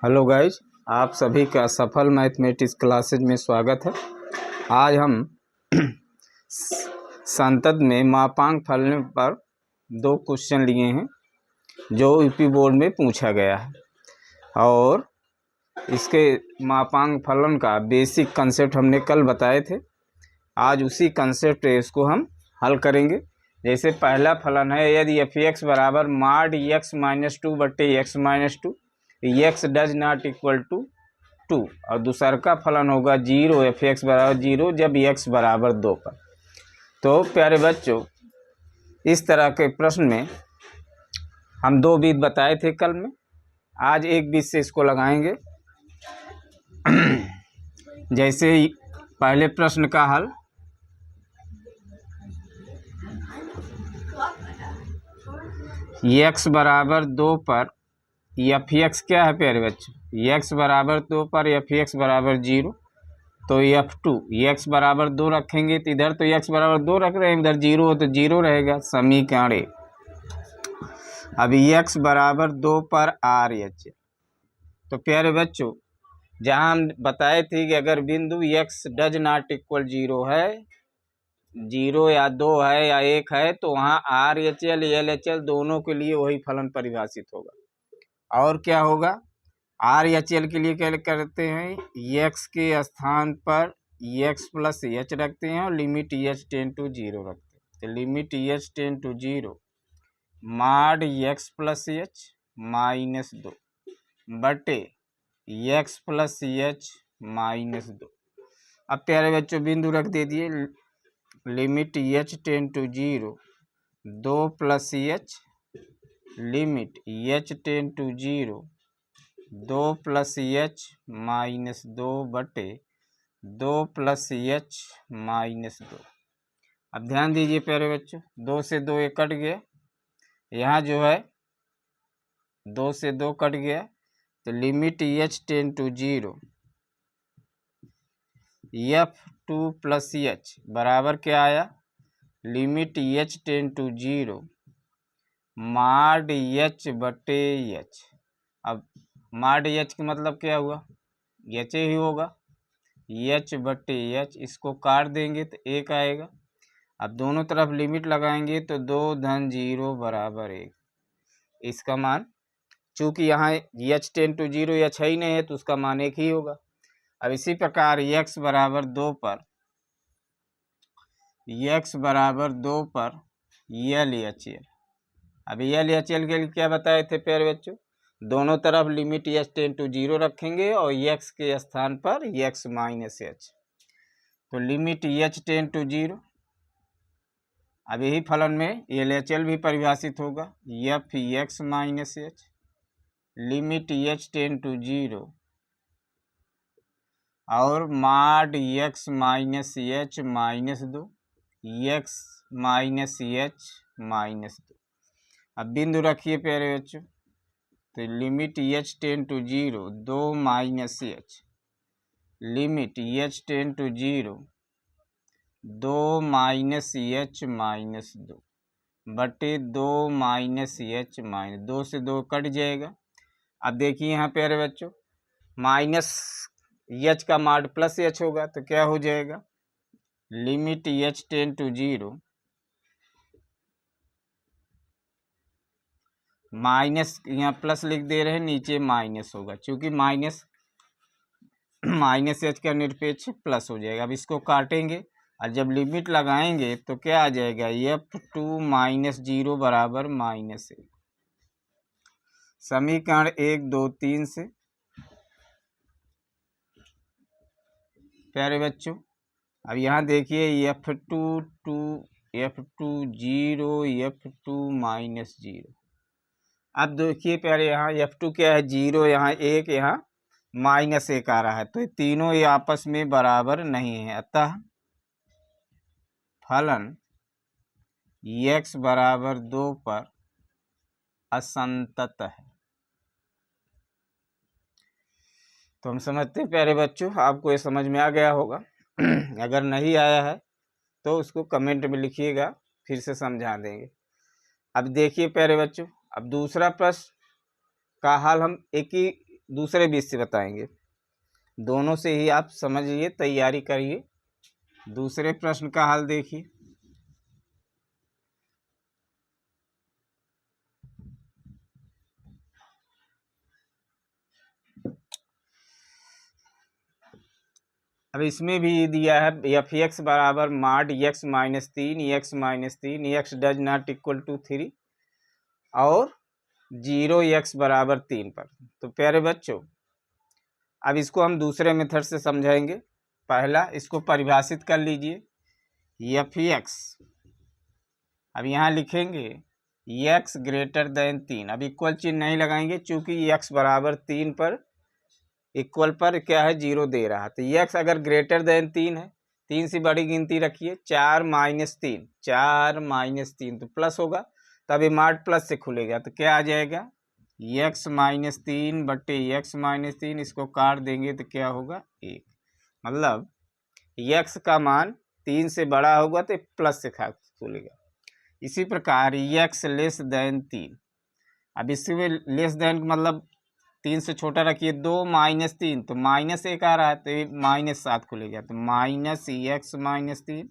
Hello guys, आप सभी का सफल मैथमेटिक्स क्लासेज में स्वागत है। आज हम संतत में मापांक फलन पर 2 क्वेश्चन लिए हैं जो यूपी बोर्ड में पूछा गया है और इसके मापांक फलन का बेसिक कंसेप्ट हमने कल बताए थे। आज उसी कंसेप्ट पे इसको हम हल करेंगे। जैसे पहला फलन है, यदि f(x) बराबर mod x - 2 बटे x - 2 x does not equal to 2, और दूसरा का फलन होगा 0 f(x) बराबर 0 जब x बराबर 2 पर। तो प्यारे बच्चों, इस तरह के प्रश्न में हम 2 विधि बताए थे कल में, आज एक विधि से इसको लगाएंगे। जैसे पहले प्रश्न का हल, x बराबर 2 पर f(x) क्या है प्यारे बच्चों? x बराबर 2 पर f(x) बराबर 0, तो f2 x बराबर 2 रखेंगे तो इधर तो x बराबर 2 रख रहे हैं, इधर 0 हो तो 0 रहेगा। समीकरण ए। अभी x बराबर 2 पर RHS, तो प्यारे बच्चों जहां हम बताए थे कि अगर बिंदु x डज नॉट इक्वल 0 है, 0 या 2 है या 1 है, तो वहाँ RHL LHL दोनों के लिए वही फलन परिभाषित होगा। और क्या होगा? RHL के लिए क्या करते हैं, x के स्थान पर x प्लस h रखते हैं और लिमिट h टेंड टू 0 रखते हैं। तो limit h tend to 0 mod x plus h minus 2 बटे x प्लस h माइनस 2। अब प्यारे बच्चों बिंदु रख दे दिए, limit h tend to 0 2 plus h limit h tend to 0 2 plus h minus 2 बटे 2 प्लस h माइनस 2। अब ध्यान दीजिए प्यारे बच्चों, 2 से 2 ये कट गया, यहाँ जो है 2 से 2 कट गया, तो limit h tend to 0 f2 plus h बराबर क्या आया, limit h tend to 0 mod h बटे h। अब mod h का मतलब क्या हुआ, h ही होगा, h बटे h, इसको काट देंगे तो 1 आएगा। अब दोनों तरफ लिमिट लगाएंगे तो 2 धन 0 बराबर 1। इसका मान, चूंकि यहाँ h टेंड टू 0 h ही नहीं है तो उसका मान 1 ही होगा। अब इसी प्रकार x बराबर 2 पर LHL। अब LHL के लिए क्या बताए थे प्यारे बच्चों, दोनों तरफ लिमिट h टेंड टू 0 रखेंगे और x के स्थान पर x माइनस h, तो लिमिट h टेंड टू 0। अब यही फलन में LHL भी परिभाषित होगा, f(x minus h) limit h tend to 0 और mod x minus h minus 2 x minus h minus 2। अब बिंदु रखिए प्यारे बच्चों, तो limit h tend to 0 2 minus h limit h tend to 0 2 minus h minus 2 बटे 2 माइनस h माइनस 2 से 2 cut जाएगा। अब देखिए यहाँ प्यारे बच्चों, माइनस h का mod प्लस h होगा तो क्या हो जाएगा, limit h tend to 0 minus, यहाँ प्लस लिख दे रहे हैं, नीचे माइनस होगा, क्योंकि माइनस h का निरपेक्ष प्लस हो जाएगा। अब इसको काटेंगे और जब लिमिट लगाएंगे तो क्या आ जाएगा, f2 माइनस 0 बराबर माइनस 1। समीकरण 1 2 3 से प्यारे बच्चों, अब यहाँ देखिए f2 0 f2 माइनस 0। अब देखिए प्यारे, यहाँ f2 क्या है, 0, यहाँ 1, यहाँ माइनस 1 आ रहा है, तो ये तीनों ये आपस में बराबर नहीं है, अतः फलन x बराबर 2 पर असंतत है। तो हम समझते हैं प्यारे बच्चों, आपको ये समझ में आ गया होगा। अगर नहीं आया है तो उसको कमेंट में लिखिएगा, फिर से समझा देंगे। अब देखिए प्यारे बच्चों, अब दूसरा प्रश्न का हल हम एक ही दूसरे बीच से बताएंगे, दोनों से ही आप समझिए, तैयारी करिए। दूसरे प्रश्न का हल देखिए। अब इसमें भी दिया है एफ एक्स बराबर mod X minus 3 X does not equal to 3 और 0 एक्स बराबर 3 पर। तो प्यारे बच्चों, अब इसको हम दूसरे मेथड से समझाएंगे। पहला इसको परिभाषित कर लीजिए, एफ एक्स, अब यहाँ लिखेंगे एक्स ग्रेटर देन 3। अब इक्वल चिन्ह नहीं लगाएंगे क्योंकि एक्स बराबर 3 पर इक्वल पर क्या है, 0 दे रहा है। तो एक्स अगर ग्रेटर देन 3 है, 3 से बड़ी गिनती रखिए, 4 माइनस 3 तो प्लस होगा, तभी मार्ट प्लस से खुलेगा। तो क्या आ जाएगा, एक्स माइनस 3 बट्टे एक्स माइनस 3, इसको काट देंगे तो क्या होगा, 1। मतलब एक्स का मान 3 से बड़ा होगा तो प्लस से खुलेगा। इसी प्रकार एक्स लेस देन 3, अब इसमें लेस देन मतलब 3 से छोटा रखिए, 2 माइनस 3 तो माइनस 1 आ रहा है, तो ये -7 खुलेगा। तो माइनस एक्स माइनस 3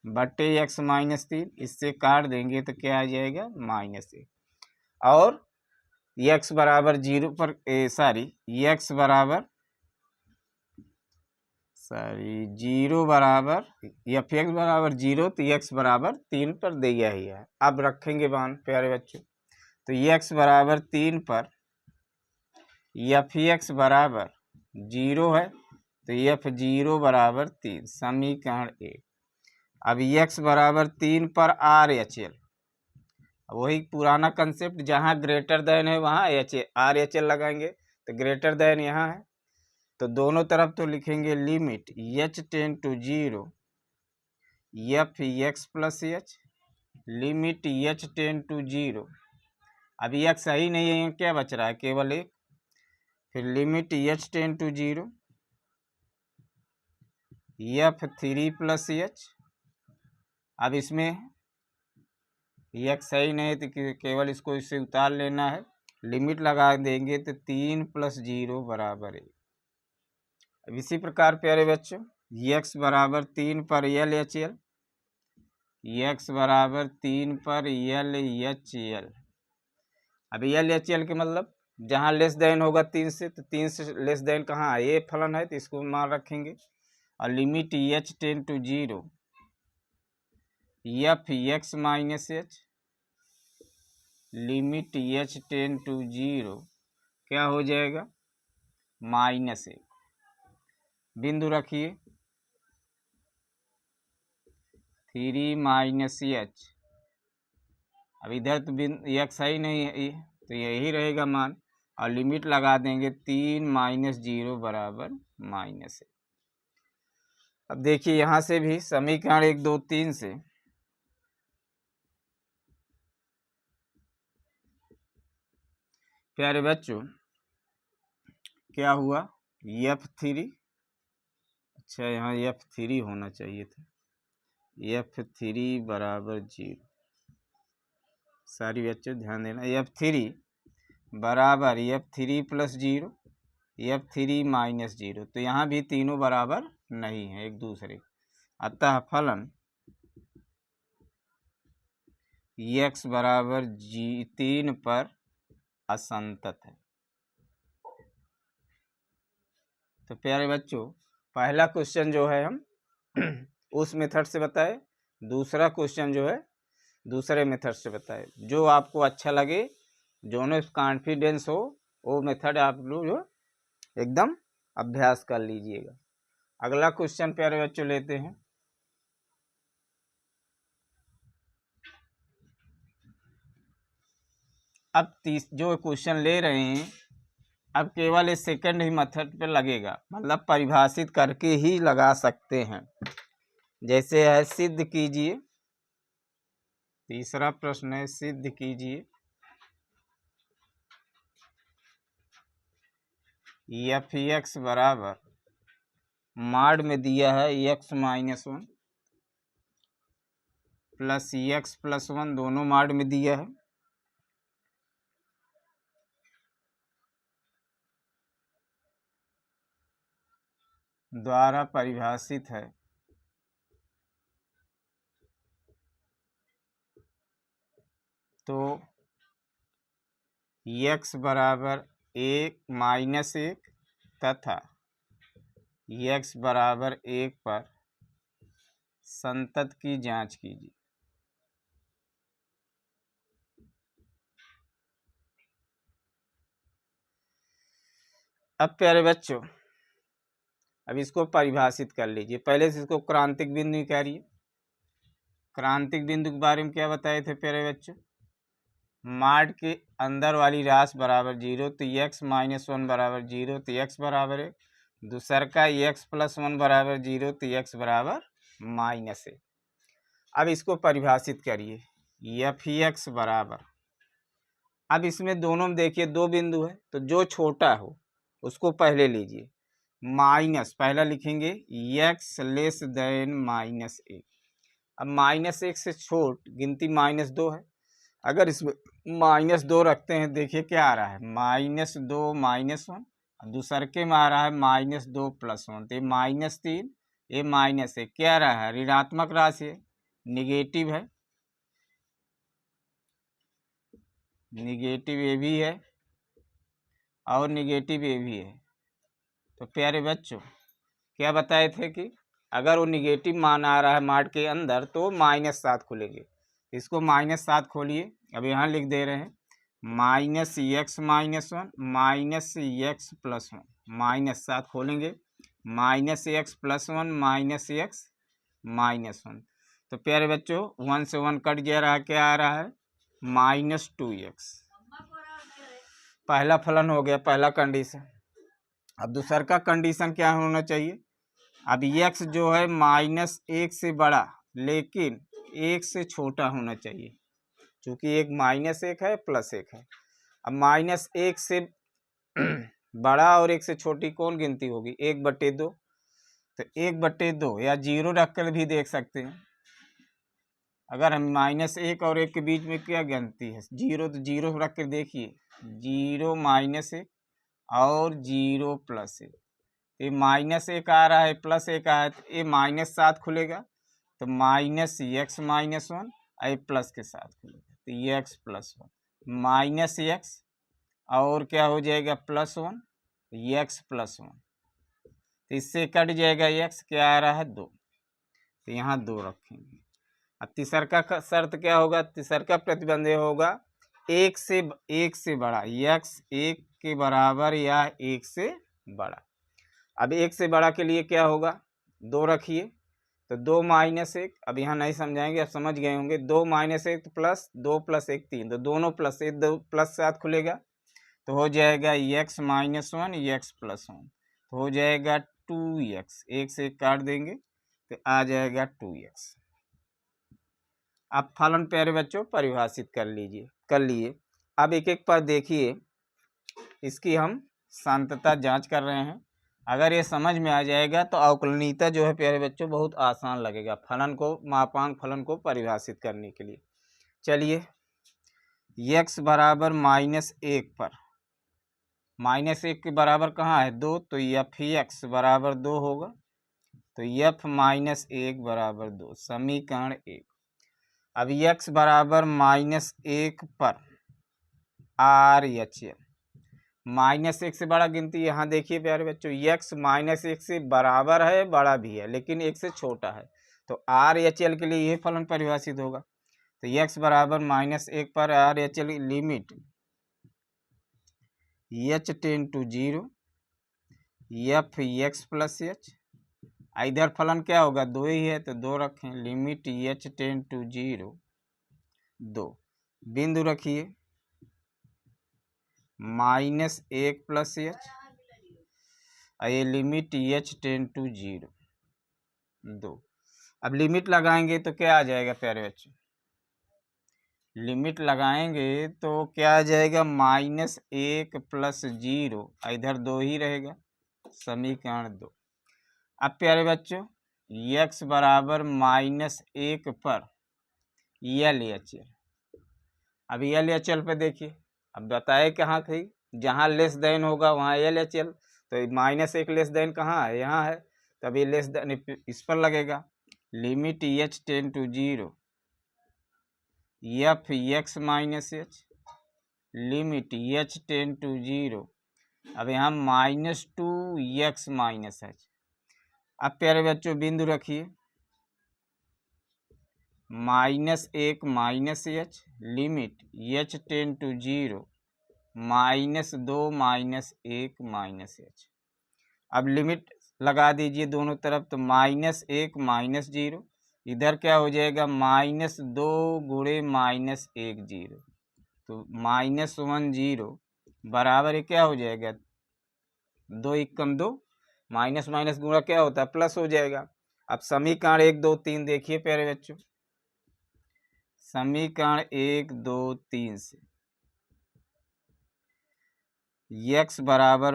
बटे एक्स माइनस 3, इससे काट देंगे तो क्या आ जाएगा, -1। और एक्स बराबर 0 पर एक्स बराबर 0 बराबर एफ एक्स बराबर 0, तो एक्स बराबर 3 पर दिया ही है। अब रखेंगे मान प्यारे बच्चों, तो एक्स बराबर 3 पर एफ एक्स बराबर 0 है, तो एफ 0 बराबर 3, समीकरण 1। अब एक्स बराबर 3 पर आर एच एल, वही पुराना कंसेप्ट, जहाँ ग्रेटर देन है वहाँ आर एच एल लगाएंगे। तो ग्रेटर देन यहाँ है, तो दोनों तरफ तो लिखेंगे limit H tend to 0 F X plus H, limit H tend to 0। अभी एक्स सही नहीं है, क्या बच रहा है, केवल 1। फिर limit H tend to 0 F 3 plus H. अब इसमें एक्स सही नहीं है तो केवल इसको इससे उतार लेना है, लिमिट लगा देंगे तो 3 प्लस 0 बराबर 1। अब इसी प्रकार प्यारे बच्चों, एक्स बराबर 3 पर एल एच एल, एक्स बराबर 3 पर एल एच एल। अब एल एच एल के मतलब जहाँ लेस देन होगा 3 से, तो 3 से लेस देन कहाँ है, ये फलन है, तो इसको मान रखेंगे। और limit H tend to 0 F X minus H, limit H tend to 0 क्या हो जाएगा, -1। बिंदु रखिए 3 माइनस एच। अब इधर तो एक्स ही नहीं है, तो यही रहेगा मान, और लिमिट लगा देंगे 3 माइनस 0 बराबर -1। अब देखिए यहाँ से भी समीकरण 1 2 3 से प्यारे बच्चों क्या हुआ, F3, अच्छा यहाँ F3 होना चाहिए था, F3 बराबर 0। सारी बच्चों ध्यान देना, F3 बराबर F3 प्लस 0 F3 माइनस 0, तो यहाँ भी तीनों बराबर नहीं है एक दूसरे। अतः फलन x बराबर 3 पर असंतत है। तो प्यारे बच्चों, पहला क्वेश्चन जो है हम उस मेथड से बताए, दूसरा क्वेश्चन जो है दूसरे मेथड से बताए। जो आपको अच्छा लगे, जो में कॉन्फिडेंस हो, वो मेथड आप लोग जो एकदम अभ्यास कर लीजिएगा। अगला क्वेश्चन प्यारे बच्चों लेते हैं। अब जो क्वेश्चन ले रहे हैं, अब केवल इस सेकंड ही मेथड पे लगेगा, मतलब परिभाषित करके ही लगा सकते हैं। जैसे है सिद्ध कीजिए, तीसरा प्रश्न है सिद्ध कीजिए एफ एक्स बराबर माड में दिया है x minus 1 plus x plus 1, दोनों माड में दिया है। द्वारा परिभाषित है, तो x बराबर 1 तथा x बराबर 1 पर संतत की जांच कीजिए। अब प्यारे बच्चों, अब इसको परिभाषित कर लीजिए। पहले से इसको क्रांतिक बिंदु कह रही है। क्रांतिक बिंदु के बारे में क्या बताए थे प्यारे बच्चों? माड के अंदर वाली राशि बराबर 0, तो x-1 बराबर 0, तो x बराबर 1। दूसर का x+1 बराबर 0, तो x बराबर -1। अब इसको परिभाषित करिए, f(x) बराबर, अब इसमें दोनों में देखिए दो बिंदु है, तो जो छोटा हो उसको पहले लीजिए। माइनस पहला लिखेंगे x लेस देन -1। अब -1 से छोट गिनती -2 है। अगर इसमें -2 रखते हैं, देखिए क्या आ रहा है, -2 -1, दूसर के में आ रहा है -2 + 1, तो ये -3, ये -1, क्या रहा है, ऋणात्मक राशि है, निगेटिव है, निगेटिव ये भी है और निगेटिव ये भी है। तो प्यारे बच्चों, क्या बताए थे कि अगर वो निगेटिव मान आ रहा है माड के अंदर तो -7 खुलेंगे। इसको -7 खोलिए, अब यहाँ लिख दे रहे हैं -x -1 -x + 1, -7 खोलेंगे, -x + 1 -x -1। तो प्यारे बच्चों 1 से 1 कट जा रहा है, क्या आ रहा है, -2x। पहला फलन हो गया, पहला कंडीशन। अब दूसर का कंडीशन क्या होना चाहिए, अब x जो है -1 से बड़ा लेकिन 1 से छोटा होना चाहिए, क्योंकि एक -1 है +1 है। अब -1 से बड़ा और 1 से छोटी कौन गिनती होगी, 1/2। तो 1/2 या 0 रख कर भी देख सकते हैं। अगर हम -1 और 1 के बीच में क्या गिनती है, 0, तो 0 रख कर देखिए, 0 -1 और 0 +1, ये -1 आ रहा है, +1 आया है, तो ये -7 खुलेगा, तो -x -1 और प्लस के साथ खुलेगा, तो ये x + 1 -x और क्या हो जाएगा +1, x +1, तो इससे कट जाएगा x, क्या आ रहा है 2, तो यहाँ 2 रखेंगे। अब तीसर का शर्त क्या होगा, तीसर का प्रतिबंध होगा 1 से बड़ा, x 1 के बराबर या 1 से बड़ा। अब 1 से बड़ा के लिए क्या होगा, 2 रखिए, तो 2 -1, अब यहाँ नहीं समझाएंगे, अब समझ गए होंगे, 2 -1 प्लस 2 + 1 3, तो दोनों +1 2 +7 खुलेगा, तो हो जाएगा x -1 x +1, तो हो जाएगा 2x, 1 से काट देंगे तो आ जाएगा 2x। अब फलन प्यारे बच्चों परिभाषित कर लिए। अब एक एक पर देखिए, इसकी हम शांतता जांच कर रहे हैं। अगर ये समझ में आ जाएगा तो अवकलनीयता जो है प्यारे बच्चों बहुत आसान लगेगा फलन को, मापांक फलन को परिभाषित करने के लिए। चलिए, x बराबर -1 पर, -1 के बराबर कहाँ है 2, तो f(x) बराबर 2 होगा, तो f -1 बराबर 2, समीकरण 1। अब x बराबर -1 पर RHL, -1 से बड़ा गिनती, यहाँ देखिए प्यारे बच्चों, x -1 से बराबर है, बड़ा भी है, लेकिन 1 से छोटा है, तो RHL के लिए ये फलन परिभाषित होगा। तो x बराबर -1 पर RHL limit h tend to 0 f(x + h), इधर फलन क्या होगा, 2 ही है, तो 2 रखें, लिमिट h टेंड टू 0 2, बिंदु रखिए -1 + h, ये लिमिट h टेंड टू 0 2। अब लिमिट लगाएंगे तो क्या आ जाएगा प्यारे बच्चों, लिमिट लगाएंगे तो क्या आ जाएगा, -1 + 0, इधर 2 ही रहेगा, समीकरण 2। अब प्यारे बच्चों x बराबर -1 पर LHL, अब LHL पे देखिए, अब बताए कहाँ थी, जहाँ लेस देन होगा वहाँ LHL, तो -1 लेस देन कहाँ है, यहाँ है, तब ये लेस देन इस पर लगेगा। Limit H tend to zero F X minus H, limit H tend to zero, अब यहाँ minus two X minus H. अब प्यारे बच्चों बिंदु रखिए, माइनस एक minus H, limit H tend to zero minus दो माइनस एक माइनस एच। अब लिमिट लगा दीजिए दोनों तरफ, तो माइनस एक माइनस जीरो, इधर क्या हो जाएगा माइनस दो गुणे माइनस एक जीरो, तो माइनस वन जीरो बराबर क्या हो जाएगा, दो एक कम दो, माइनस माइनस गुणा क्या होता है प्लस हो जाएगा। अब समीकरण एक दो तीन देखिए प्यारे बच्चों, समीकरण एक दो तीन से x बराबर,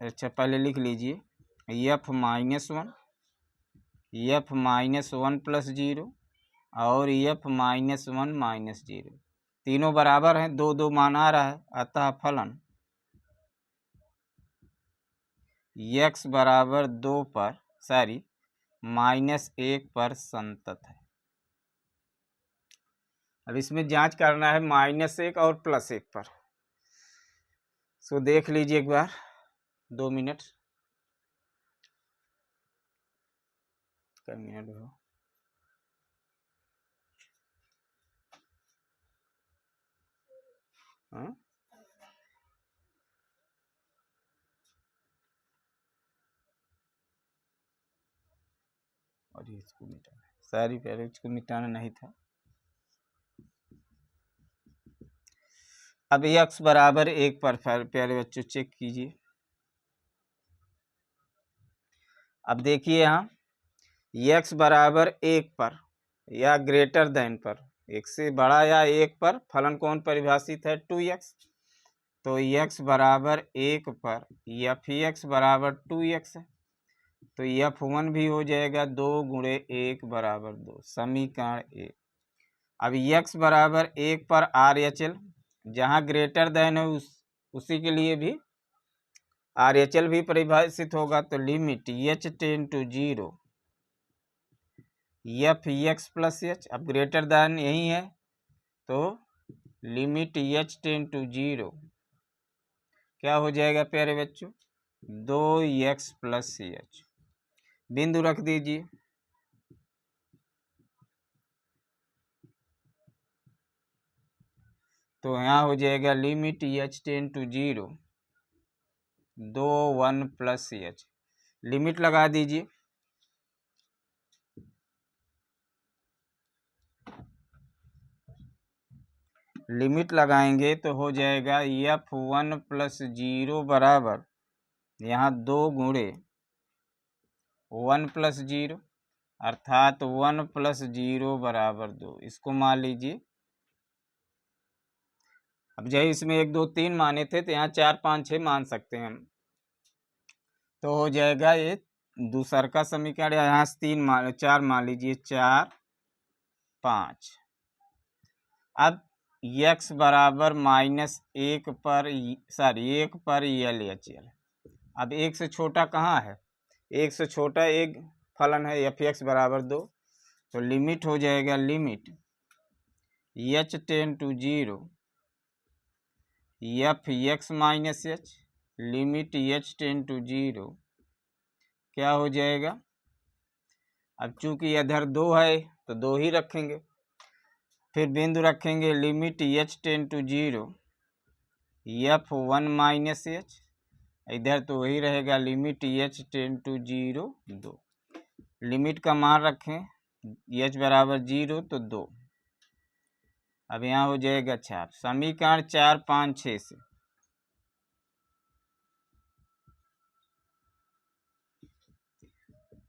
अच्छा पहले लिख लीजिए, F minus one, F minus one plus zero और F minus one minus zero, तीनों बराबर हैं, दो दो मान आ रहा है, अतः फलन x बराबर दो पर माइनस एक पर संतत है। अब इसमें जांच करना है माइनस एक और प्लस एक पर, सो देख लीजिए एक बार 2 मिनट मिनट हो। हाँ और ये इसको मिटाना, सारी प्यारे इसको मिटाना नहीं था। अब x बराबर एक पर प्यारे बच्चों चेक कीजिए। अब देखिए यहाँ x बराबर एक पर या ग्रेटर देन पर, एक से बड़ा या एक पर फलन कौन परिभाषित है 2x, तो x बराबर एक पर एफ एक्स बराबर 2x है, तो एफ वन भी हो जाएगा दो गुणे एक बराबर दो, समीकरण एक। अब x बराबर एक पर आर एच एल, जहाँ ग्रेटर देन है उसी के लिए भी आर एच एल भी परिभाषित होगा, तो limit H tend to zero F X plus H, अब ग्रेटर देन यही है तो limit H tend to zero क्या हो जाएगा प्यारे बच्चों, दो एक्स प्लस एच। बिंदु रख दीजिए, तो यहाँ हो जाएगा limit H tend to zero दो वन प्लस एच, लिमिट लगा दीजिए, लिमिट लगाएंगे तो हो जाएगा एफ वन प्लस जीरो बराबर यहाँ दो गुणे वन प्लस जीरो, अर्थात वन प्लस जीरो बराबर दो, इसको मान लीजिए। अब जैसे इसमें एक दो तीन माने थे तो यहाँ चार पाँच छः मान सकते हैं हम, तो हो जाएगा ये दूसर का समीकरण, यहाँ से तीन मान चार मान लीजिए, चार पाँच। अब x बराबर माइनस एक पर एक पर एल एच एल, अब एक से छोटा कहाँ है, एक से छोटा एक फलन है एफ एक्स बराबर दो, तो लिमिट हो जाएगा limit H tend to zero F X minus H, limit H tend to zero क्या हो जाएगा, अब चूंकि इधर दो है तो दो ही रखेंगे, फिर बिंदु रखेंगे limit H tend to zero F one minus H, इधर तो वही रहेगा limit H tend to zero दो, लिमिट का मान रखें एच बराबर जीरो तो दो, अब यहाँ हो जाएगा छाप, समीकरण चार पाँच छः से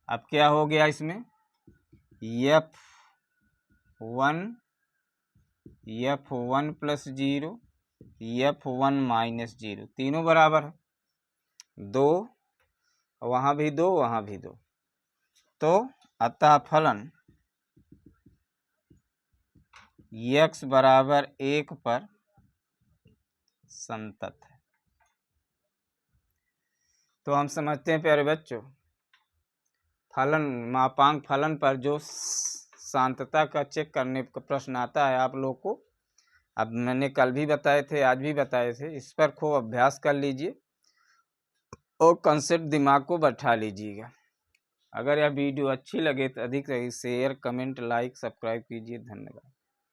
अब क्या हो गया इसमें, F one plus zero F one minus zero, तीनों बराबर है, दो वहाँ भी दो वहाँ भी दो, तो अतः फलन x बराबर एक पर संतत है। तो हम समझते हैं प्यारे बच्चों फलन मापांक फलन पर जो सांतता का चेक करने का प्रश्न आता है आप लोग को, अब मैंने कल भी बताए थे आज भी बताए थे, इस पर खूब अभ्यास कर लीजिए और कंसेप्ट दिमाग को बैठा लीजिएगा। अगर यह वीडियो अच्छी लगे तो अधिक से अधिक शेयर कमेंट लाइक सब्सक्राइब कीजिए। धन्यवाद।